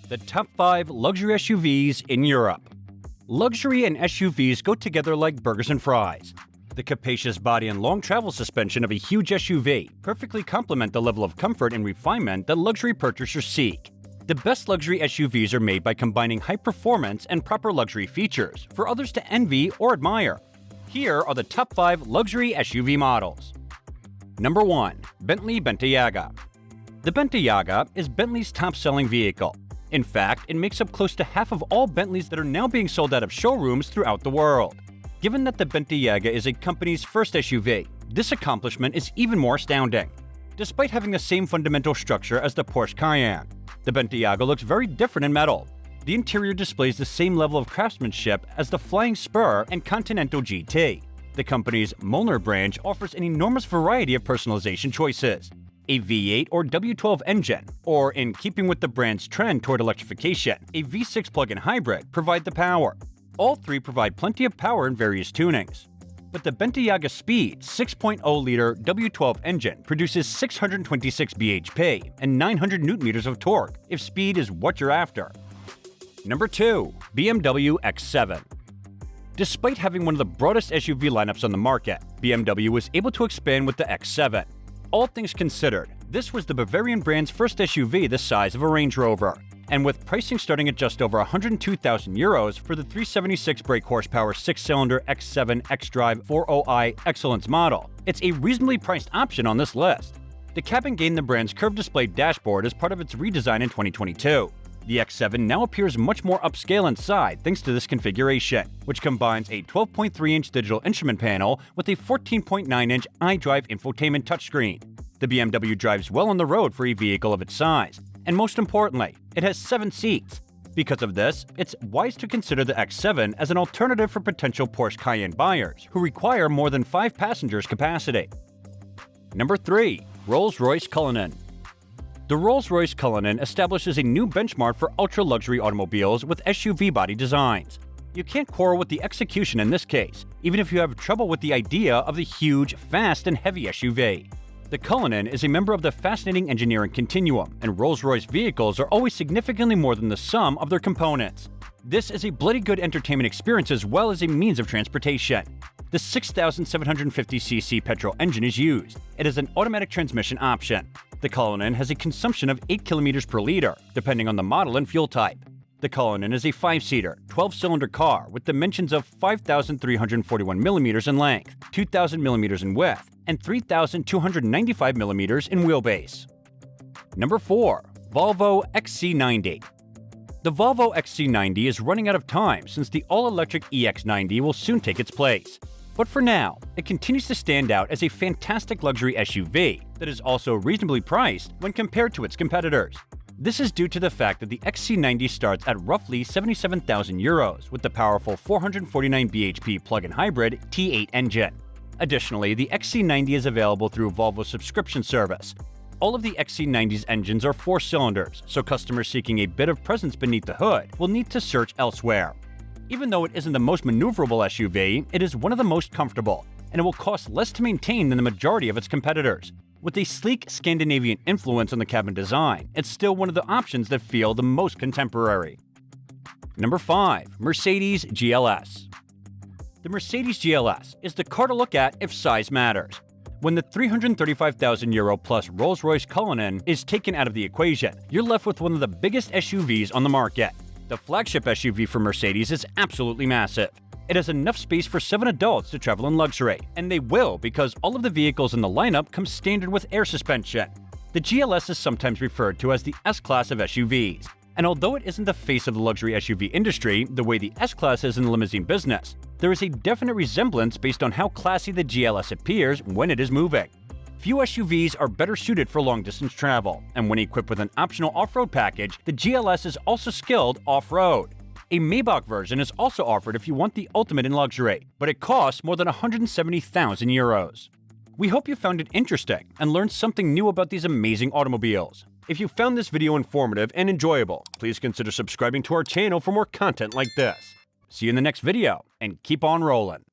The top 5 luxury SUVs in Europe. Luxury and SUVs go together like burgers and fries. The capacious body and long travel suspension of a huge SUV perfectly complement the level of comfort and refinement that luxury purchasers seek. The best luxury SUVs are made by combining high performance and proper luxury features for others to envy or admire. Here are the top 5 luxury SUV models. Number 1. Bentley Bentayga. The Bentayga is Bentley's top-selling vehicle. In fact, it makes up close to half of all Bentleys that are now being sold out of showrooms throughout the world. Given that the Bentayga is a company's first SUV, this accomplishment is even more astounding. Despite having the same fundamental structure as the Porsche Cayenne, the Bentayga looks very different in metal. The interior displays the same level of craftsmanship as the Flying Spur and Continental GT. The company's Molnar branch offers an enormous variety of personalization choices. A V8 or W12 engine, or in keeping with the brand's trend toward electrification, a V6 plug-in hybrid provide the power. All three provide plenty of power in various tunings. But the Bentayga Speed 6.0-liter W12 engine produces 626 bhp and 900 Nm of torque if speed is what you're after. Number 2. BMW X7. Despite having one of the broadest SUV lineups on the market, BMW was able to expand with the X7. All things considered, this was the Bavarian brand's first SUV the size of a Range Rover, and with pricing starting at just over €102,000 for the 376 brake horsepower 6-cylinder X7 xDrive 40i Excellence model, it's a reasonably priced option on this list. The cabin gained the brand's curved display dashboard as part of its redesign in 2022. The X7 now appears much more upscale inside thanks to this configuration, which combines a 12.3-inch digital instrument panel with a 14.9-inch iDrive infotainment touchscreen. The BMW drives well on the road for a vehicle of its size, and most importantly, it has 7 seats. Because of this, it's wise to consider the X7 as an alternative for potential Porsche Cayenne buyers who require more than 5 passengers capacity. Number 3. Rolls-Royce Cullinan. The Rolls-Royce Cullinan establishes a new benchmark for ultra-luxury automobiles with SUV body designs. You can't quarrel with the execution in this case, even if you have trouble with the idea of the huge, fast, and heavy SUV. The Cullinan is a member of the fascinating engineering continuum, and Rolls-Royce vehicles are always significantly more than the sum of their components. This is a bloody good entertainment experience as well as a means of transportation. The 6,750cc petrol engine is used. It has an automatic transmission option. The Cullinan has a consumption of 8 km per liter, depending on the model and fuel type. The Cullinan is a 5-seater, 12-cylinder car with dimensions of 5,341 mm in length, 2,000 mm in width, and 3,295 mm in wheelbase. Number 4. Volvo XC90. The Volvo XC90 is running out of time since the all-electric EX90 will soon take its place. But for now, it continues to stand out as a fantastic luxury SUV that is also reasonably priced when compared to its competitors. This is due to the fact that the XC90 starts at roughly €77,000 with the powerful 449 bhp plug-in hybrid T8 engine. Additionally, the XC90 is available through Volvo's subscription service. All of the XC90's engines are 4 cylinders, so customers seeking a bit of presence beneath the hood will need to search elsewhere. Even though it isn't the most maneuverable SUV, it is one of the most comfortable, and it will cost less to maintain than the majority of its competitors. With a sleek Scandinavian influence on the cabin design, it's still one of the options that feel the most contemporary. Number 5. Mercedes GLS. The Mercedes GLS is the car to look at if size matters. When the €335,000 plus Rolls-Royce Cullinan is taken out of the equation, you're left with one of the biggest SUVs on the market. The flagship SUV for Mercedes is absolutely massive. It has enough space for 7 adults to travel in luxury, and they will because all of the vehicles in the lineup come standard with air suspension. The GLS is sometimes referred to as the S-Class of SUVs, and although it isn't the face of the luxury SUV industry the way the S-Class is in the limousine business, there is a definite resemblance based on how classy the GLS appears when it is moving. Few SUVs are better suited for long-distance travel, and when equipped with an optional off-road package, the GLS is also skilled off-road. A Maybach version is also offered if you want the ultimate in luxury, but it costs more than €170,000. We hope you found it interesting and learned something new about these amazing automobiles. If you found this video informative and enjoyable, please consider subscribing to our channel for more content like this. See you in the next video, and keep on rolling.